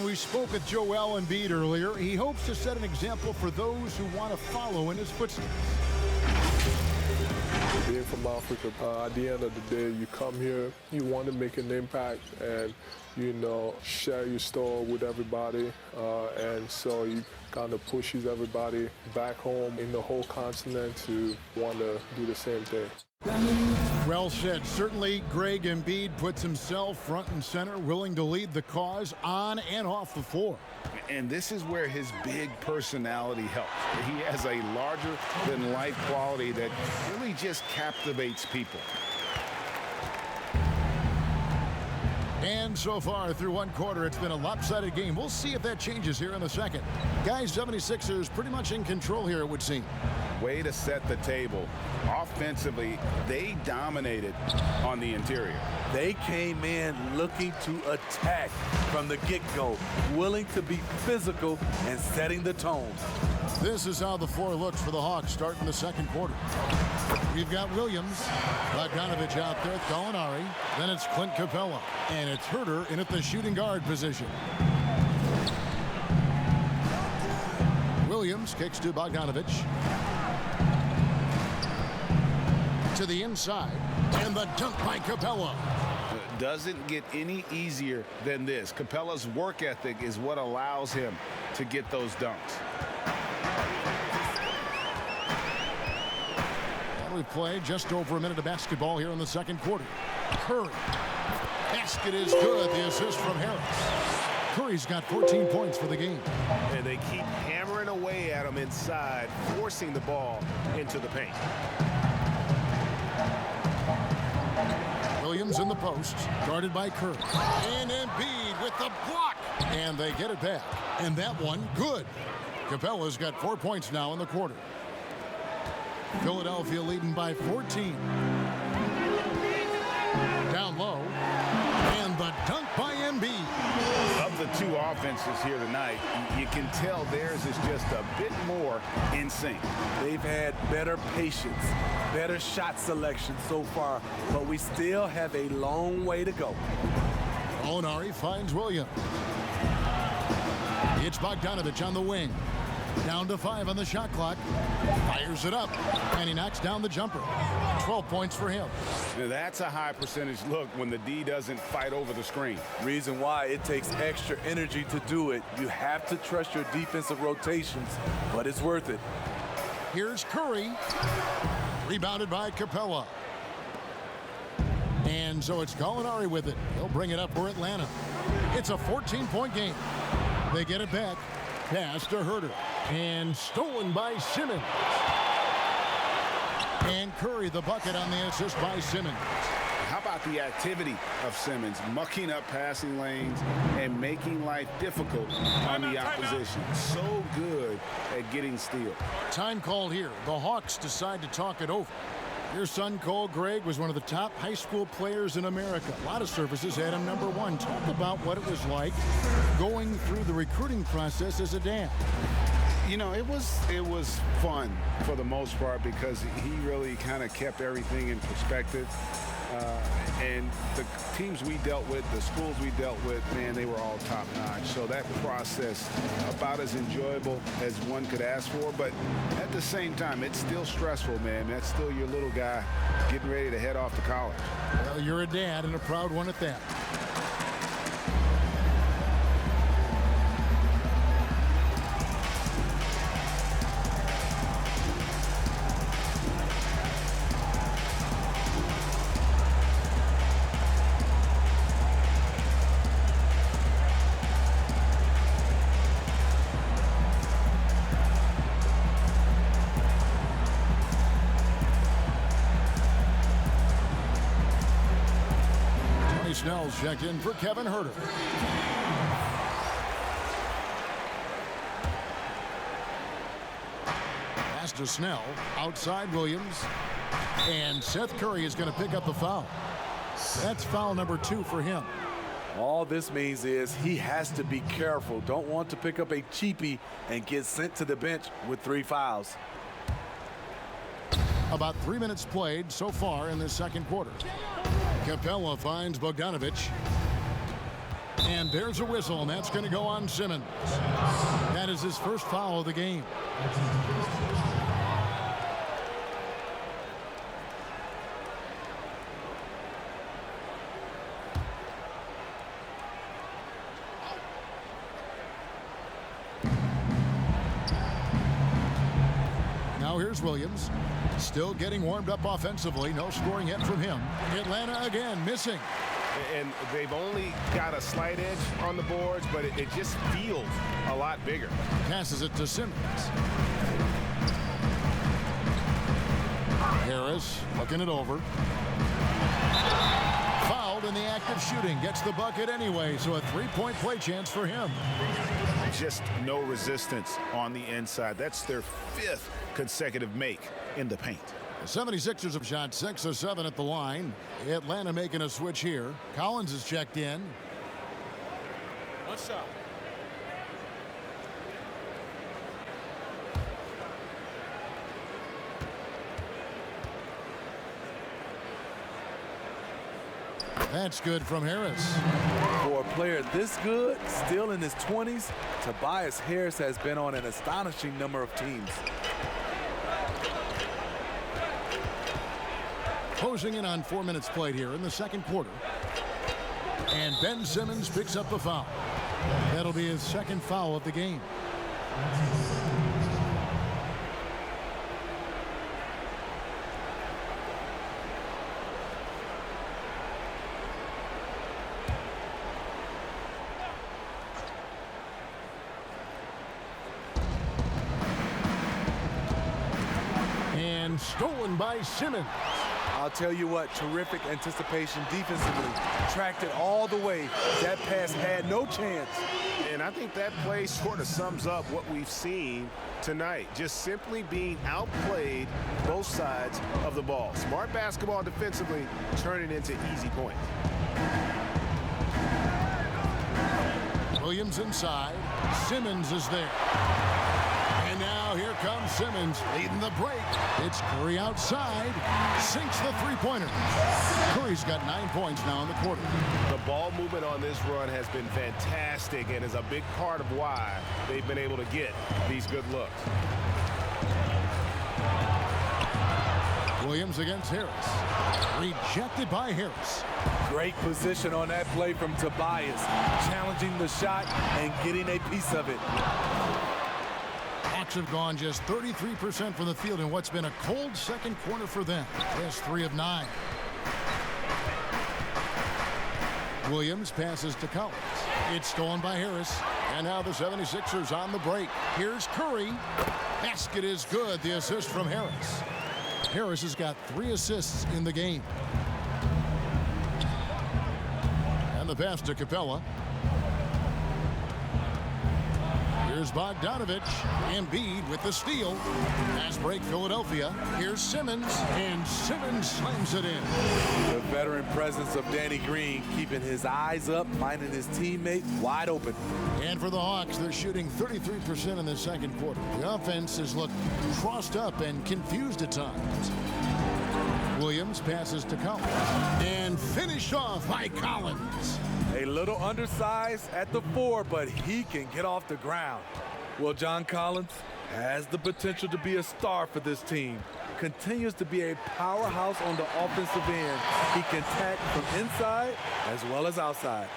And we spoke with Joel Embiid earlier. He hopes to set an example for those who want to follow in his footsteps. Being from Africa, at the end of the day, you come here, you want to make an impact and, share your story with everybody. And so you kind of pushes everybody back home in the whole continent to want to do the same thing. Well said. Certainly, Greg Embiid puts himself front and center, willing to lead the cause on and off the floor. And this is where his big personality helps. He has a larger-than-life quality that really just captivates people. And so far, through one quarter, it's been a lopsided game. We'll see if that changes here in the second. Guys, 76ers pretty much in control here, it would seem. Way to set the table. Offensively, they dominated on the interior. They came in looking to attack from the get-go, willing to be physical and setting the tone. This is how the floor looks for the Hawks starting the second quarter. We've got Williams, Bogdanovich out there, Gallinari, then it's Clint Capella, and it's Herter in at the shooting guard position. Williams kicks to Bogdanovich. To the inside, and the dunk by Capella. Doesn't get any easier than this. Capella's work ethic is what allows him to get those dunks. We play just over a minute of basketball here in the second quarter. Curry. Basket is good. The assist from Harris. Curry's got 14 points for the game. And they keep hammering away at him inside, forcing the ball into the paint. Williams in the post, guarded by Curry. And Embiid with the block. And they get it back. And that one, good. Capella's got 4 points now in the quarter. Philadelphia leading by 14. Down low. And the dunk by Embiid. Of the two offenses here tonight, you can tell theirs is just a bit more in sync. They've had better patience, better shot selection so far, but we still have a long way to go. Gallinari finds Williams. It's Bogdanovich on the wing. Down to 5 on the shot clock. Fires it up, and he knocks down the jumper. 12 points for him. Now that's a high percentage look when the D doesn't fight over the screen. Reason why it takes extra energy to do it. You have to trust your defensive rotations, but it's worth it. Here's Curry. Rebounded by Capella. And so it's Gallinari with it. He'll bring it up for Atlanta. It's a 14-point game. They get it back. Pass to Herter. And stolen by Simmons. And Curry the bucket on the assist by Simmons. How about the activity of Simmons, mucking up passing lanes and making life difficult on the opposition. So good at getting steals. Time called here. The Hawks decide to talk it over. Your son, Cole Greg, was one of the top high school players in America. A lot of services had him number 1. Talk about what it was like going through the recruiting process as a dad. You know, it was fun for the most part because he really kind of kept everything in perspective. And the teams we dealt with, the schools we dealt with, man, they were all top-notch. So that process, about as enjoyable as one could ask for. But at the same time, it's still stressful, man. That's still your little guy getting ready to head off to college. Well, you're a dad and a proud one at that. Snell's checked in for Kevin Herter. Pass to Snell. Outside Williams. And Seth Curry is going to pick up the foul. That's foul number 2 for him. All this means is he has to be careful. Don't want to pick up a cheapie and get sent to the bench with 3 fouls. About 3 minutes played so far in this second quarter. Capella finds Bogdanovich. And there's a whistle, and that's going to go on Simmons. That is his first foul of the game. Now here's Williams. Still getting warmed up offensively. No scoring yet from him. Atlanta again missing. And they've only got a slight edge on the boards, but it just feels a lot bigger. Passes it to Simmons. Harris looking it over. Fouled in the act of shooting. Gets the bucket anyway, so a three-point play chance for him. Just no resistance on the inside. That's their 5th consecutive make in the paint. The 76ers have shot 6 of 7 at the line. Atlanta making a switch here. Collins is checked in. What's up? That's good from Harris. For a player this good, still in his 20s, Tobias Harris has been on an astonishing number of teams. Closing in on 4 minutes played here in the second quarter. And Ben Simmons picks up the foul. That'll be his second foul of the game. And stolen by Simmons. I'll tell you what, terrific anticipation defensively. Tracked it all the way. That pass had no chance. And I think that play sort of sums up what we've seen tonight. Just simply being outplayed both sides of the ball. Smart basketball defensively, turning into easy points. Williams inside. Simmons is there. And now here comes Simmons leading the break. It's Curry outside. Sinks the three-pointer. Curry's got 9 points now in the quarter. The ball movement on this run has been fantastic and is a big part of why they've been able to get these good looks. Williams against Harris. Rejected by Harris. Great position on that play from Tobias. Challenging the shot and getting a piece of it. Hawks have gone just 33% from the field in what's been a cold second quarter for them. Just 3 of 9. Williams passes to Collins. It's stolen by Harris. And now the 76ers on the break. Here's Curry. Basket is good. The assist from Harris. Harris has got 3 assists in the game. And the pass to Capella. Here's Bogdanovich. Embiid with the steal. Pass break Philadelphia. Here's Simmons. And Simmons slams it in. The veteran presence of Danny Green keeping his eyes up, finding his teammate wide open. And for the Hawks, they're shooting 33% in the second quarter. The offense has looked crossed up and confused at times. Williams passes to Collins. And finished off by Collins. A little undersized at the 4, but he can get off the ground. Well, John Collins has the potential to be a star for this team. Continues to be a powerhouse on the offensive end. He can attack from inside as well as outside.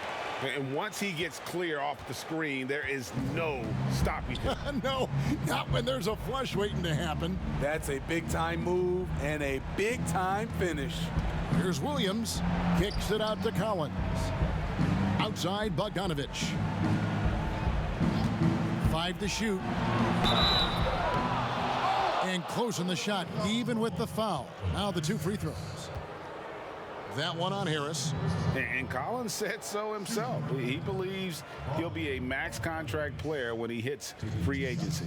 And once he gets clear off the screen, there is no stopping him. No, not when there's a flush waiting to happen. That's a big-time move and a big-time finish. Here's Williams. Kicks it out to Collins. Outside Bogdanovich. 5 to shoot. And closing the shot, even with the foul. Now the 2 free throws. That one on Harris. And Collins said so himself. He believes he'll be a max contract player when he hits free agency.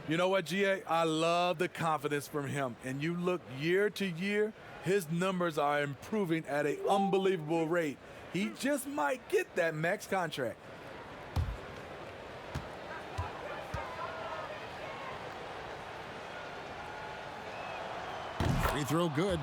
You know what, GA? I love the confidence from him. And you look year to year, his numbers are improving at an unbelievable rate. He just might get that max contract. Free throw good,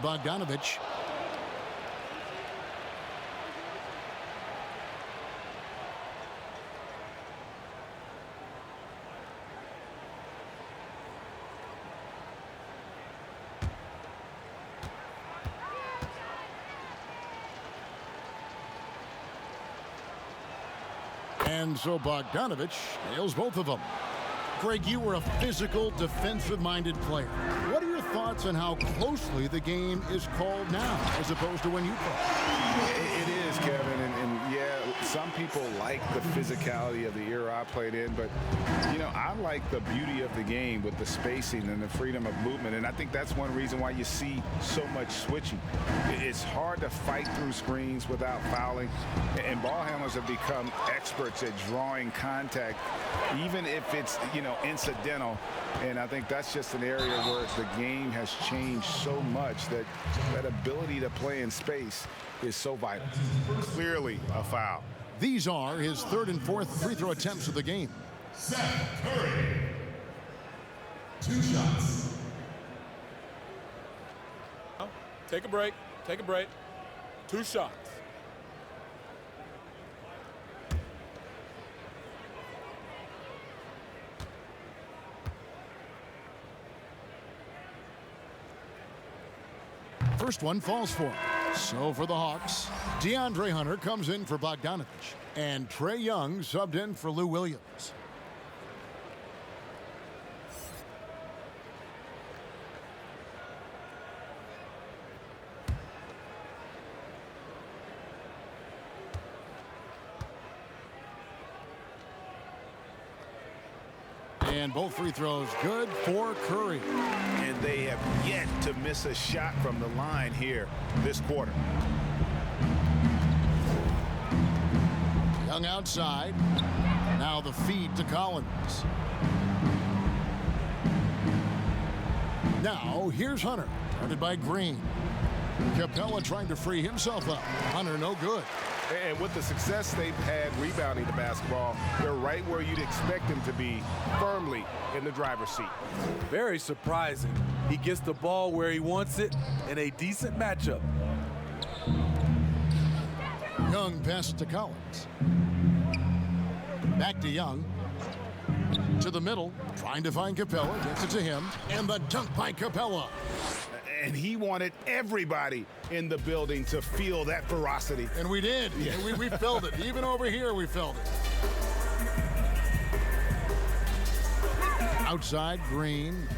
And so Bogdanovich nails both of them. Greg, you were a physical, defensive-minded player. What are your thoughts on how closely the game is called now as opposed to when you played? It is, Kevin, and yeah, some people like the physicality of the era I played in, but, you know, I like the beauty of the game with the spacing and the freedom of movement, and I think that's one reason why you see so much switching. It's hard to fight through screens without fouling, and ball handlers have become experts at drawing contact, even if it's, you know, incidental, and I think that's just an area where the game has changed so much that that ability to play in space is so vital. Clearly a foul. These are his third and fourth free throw attempts of the game. Seth Curry. 2 shots. Take a break. Take a break. 2 shots. First one falls for him. So for the Hawks, DeAndre Hunter comes in for Bogdanovich, and Trae Young subbed in for Lou Williams. And both free throws good for Curry. And they have yet to miss a shot from the line here this quarter. Young outside. Now the feed to Collins. Now here's Hunter, guarded by Green. Capella trying to free himself up. Hunter no good. And with the success they've had rebounding the basketball, they're right where you'd expect them to be, firmly in the driver's seat. Very surprising. He gets the ball where he wants it in a decent matchup. Young passes to Collins. Back to Young. To the middle, trying to find Capella. Gets it to him. And the dunk by Capella. And he wanted everybody in the building to feel that ferocity. And we did. Yeah. We felt it. Even over here, we felt it. Outside, Green.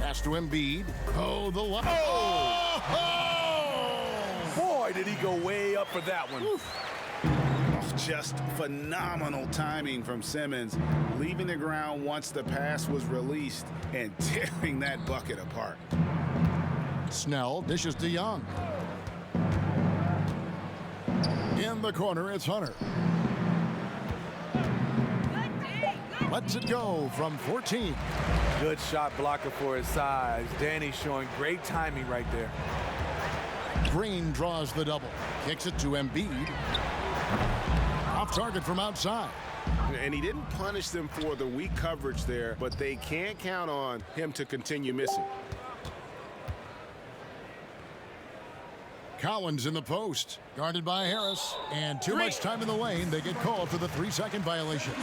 Pass to Embiid. Oh, the line. Oh! Boy, did he go way up for that one. Oof. Just phenomenal timing from Simmons, leaving the ground once the pass was released and tearing that bucket apart. Snell dishes to Young. In the corner, it's Hunter. Lets it go from 14. Good shot blocker for his size. Danny showing great timing right there. Green draws the double. Kicks it to Embiid. Off target from outside. And he didn't punish them for the weak coverage there, but they can't count on him to continue missing. Collins in the post, guarded by Harris, and too much time in the lane. They get called for the 3-second violation.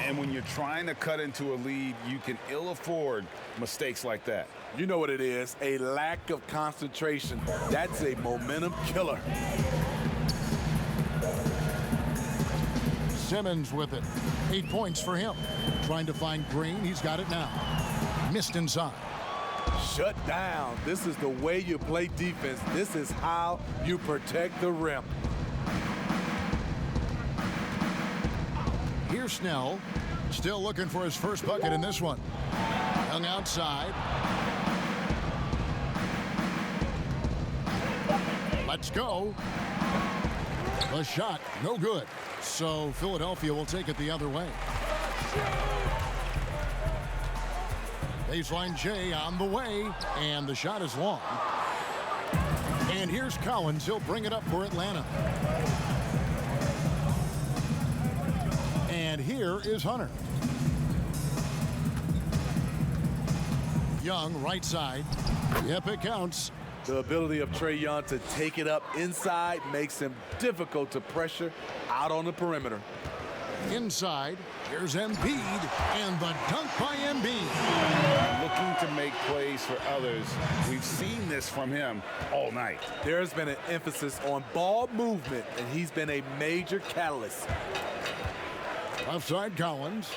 And when you're trying to cut into a lead, you can ill afford mistakes like that. You know what it is, a lack of concentration. That's a momentum killer. Simmons with it. 8 points for him. Trying to find Green. He's got it now. Missed inside. Shut down. This is the way you play defense. This is how you protect the rim. Here's Snell. Still looking for his first bucket in this one. Young outside. Let's go. The shot, no good. So Philadelphia will take it the other way. Baseline J on the way, and the shot is long. And here's Collins. He'll bring it up for Atlanta. And here is Hunter. Young, right side. Yep, it counts. The ability of Trae Young to take it up inside makes him difficult to pressure out on the perimeter. Inside, Here's Embiid, and the dunk by Embiid. Looking to make plays for others. We've seen this from him all night. There's been an emphasis on ball movement, and he's been a major catalyst. Left side, Collins.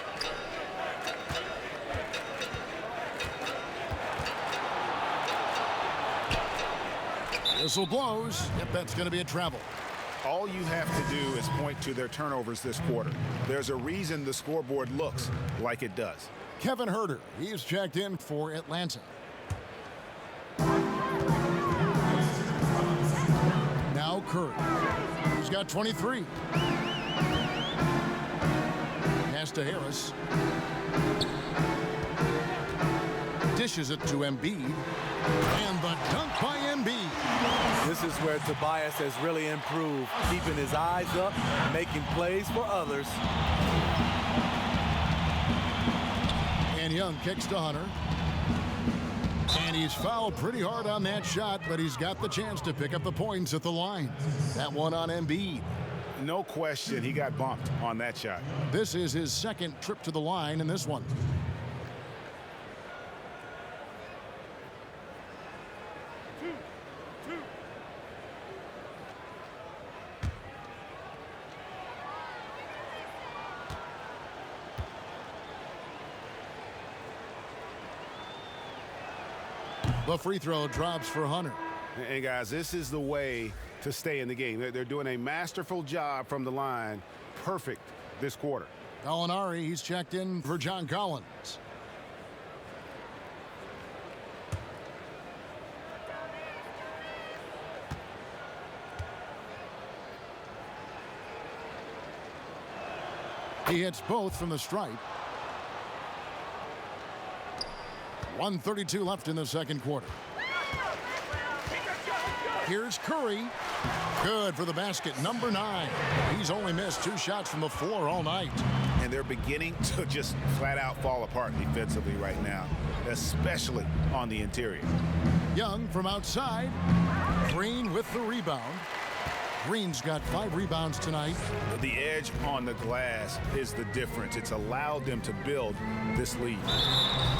Whistle blows. Yep, that's going to be a travel. All you have to do is point to their turnovers this quarter. There's a reason the scoreboard looks like it does. Kevin Huerter, he's checked in for Atlanta. Now Curry. He's got 23. Pass to Harris. Dishes it to Embiid. And the dunk by Embiid. This is where Tobias has really improved, keeping his eyes up, making plays for others. And Young kicks to Hunter. And he's fouled pretty hard on that shot, but he's got the chance to pick up the points at the line. That one on Embiid. No question, he got bumped on that shot. This is his second trip to the line in this one. The free throw drops for Hunter. And guys, this is the way to stay in the game. They're doing a masterful job from the line. Perfect this quarter. Gallinari, he's checked in for John Collins. He hits both from the stripe. 1:32 left in the second quarter. Here's Curry. Good for the basket, number 9. He's only missed 2 shots from the floor all night. And they're beginning to just flat out fall apart defensively right now, especially on the interior. Young from outside. Green with the rebound. Green's got 5 rebounds tonight. The edge on the glass is the difference. It's allowed them to build this lead.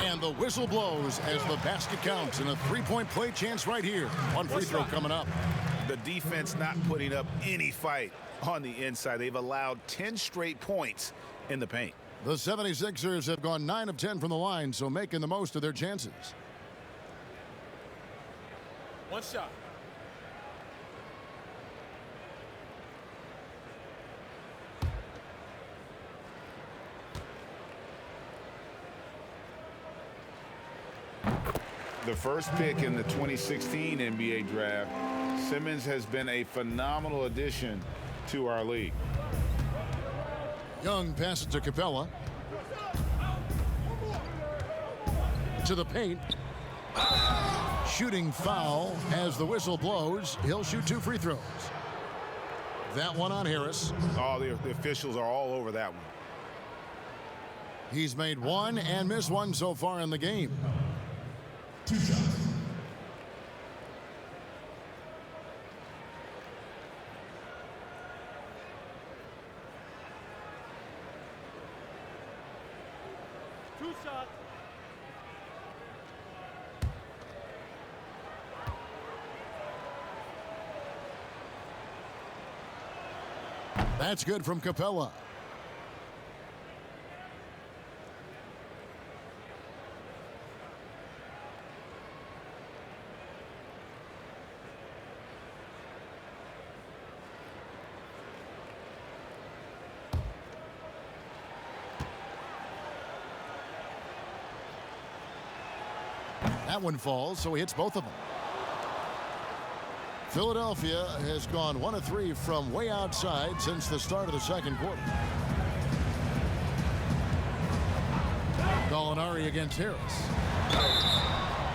And the whistle blows as the basket counts, and a 3-point play chance right here. One free throw coming up. The defense not putting up any fight on the inside. They've allowed 10 straight points in the paint. The 76ers have gone 9 of 10 from the line, so making the most of their chances. One shot. The first pick in the 2016 NBA draft, Simmons has been a phenomenal addition to our league. Young passes to Capella. To the paint. Shooting foul as the whistle blows. He'll shoot 2 free throws. That one on Harris. Oh, the officials are all over that one. He's made 1 and missed 1 so far in the game. 2 shots. That's good from Capella. That one falls, so he hits both of them. Philadelphia has gone 1 of 3 from way outside since the start of the second quarter. Gallinari against Harris.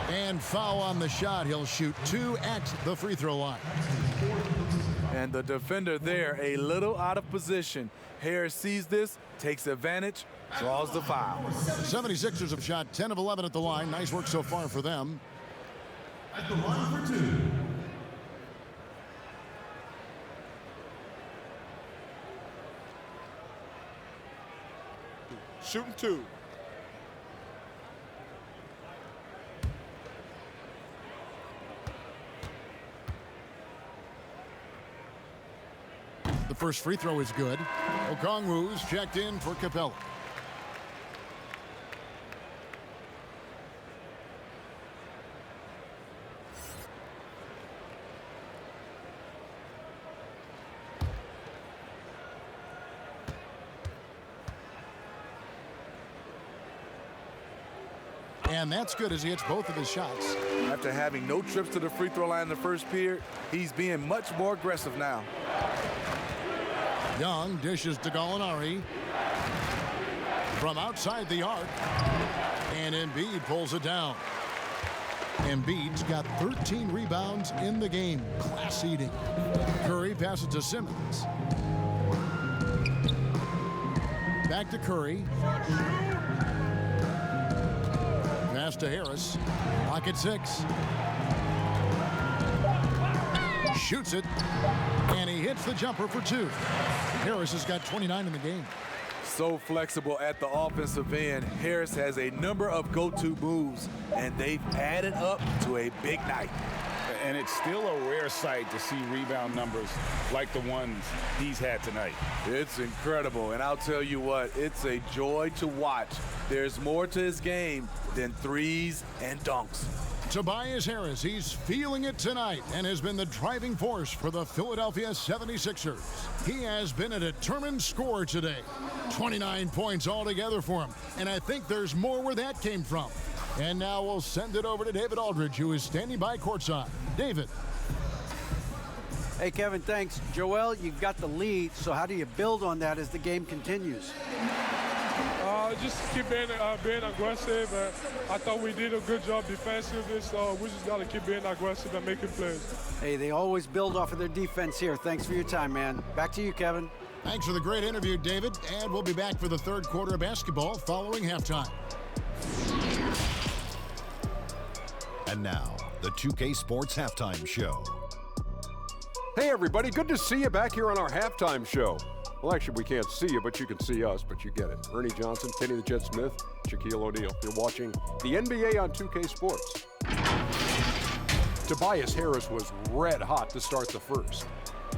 And foul on the shot. He'll shoot 2 at the free throw line. And the defender there a little out of position. Harris sees this, takes advantage, draws the foul. The 76ers have shot 10 of 11 at the line. Nice work so far for them. At the line for 2. shooting 2. The first free throw is good. 𝐒𝐞𝐦𝐢's checked in for Capella. And that's good as he hits both of his shots. After having no trips to the free throw line in the first period, he's being much more aggressive now. Young dishes to 𝐒𝐚𝐦𝐢𝐬 from outside the arc, and Embiid pulls it down. Embiid's got 13 rebounds in the game. Class eating. Curry passes to Simmons. Back to Curry. Pass to Harris. Pocket 6. Shoots it, and he hits the jumper for 2. Harris has got 29 in the game. So flexible at the offensive end. Harris has a number of go-to moves, and they've added up to a big night. And it's still a rare sight to see rebound numbers like the ones he's had tonight. It's incredible, and I'll tell you what, it's a joy to watch. There's more to his game than threes and dunks. Tobias Harris, he's feeling it tonight and has been the driving force for the Philadelphia 76ers. He has been a determined scorer today. 29 points altogether for him, and I think there's more where that came from. And now we'll send it over to David Aldridge, who is standing by courtside. David. Hey, Kevin, thanks. Joel, you've got the lead, so how do you build on that as the game continues? Just keep being aggressive. I thought we did a good job defensively, so we just got to keep being aggressive and making plays. Hey, they always build off of their defense here. Thanks for your time, man. Back to you, Kevin. Thanks for the great interview, David. And we'll be back for the third quarter of basketball following halftime. And now, the 2K Sports Halftime Show. Hey, everybody. Good to see you back here on our halftime show. Well, actually, we can't see you, but you can see us, but you get it. Ernie Johnson, Kenny the Jet Smith, Shaquille O'Neal. You're watching the NBA on 2K Sports. Tobias Harris was red hot to start the first.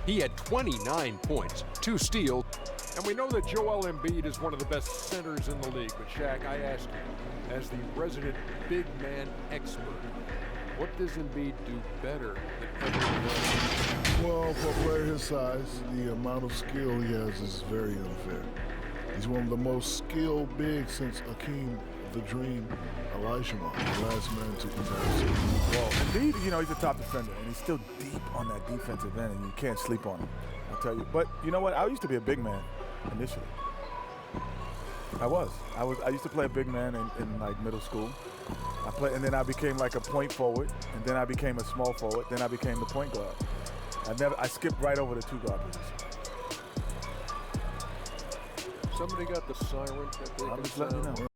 He had 29 points, 2 steals, and we know that Joel Embiid is one of the best centers in the league. But, Shaq, I ask you, as the resident big man expert, what does Embiid do better than everyone else? Well, for a player his size, the amount of skill he has is very unfair. He's one of the most skilled bigs since 𝐒𝐞𝐦𝐢𝐬 the Dream Olajuwon, the last man to comparison. Well, Embiid, you know, he's a top defender, and he's still deep on that defensive end, and you can't sleep on him, I'll tell you. But you know what? I used to be a big man initially. I used to play a big man in like middle school. And then I became like a point forward, and then I became a small forward, then I became the point guard. I skipped right over the 2 guard position. Somebody got the siren that they I'm can just letting you sound. know.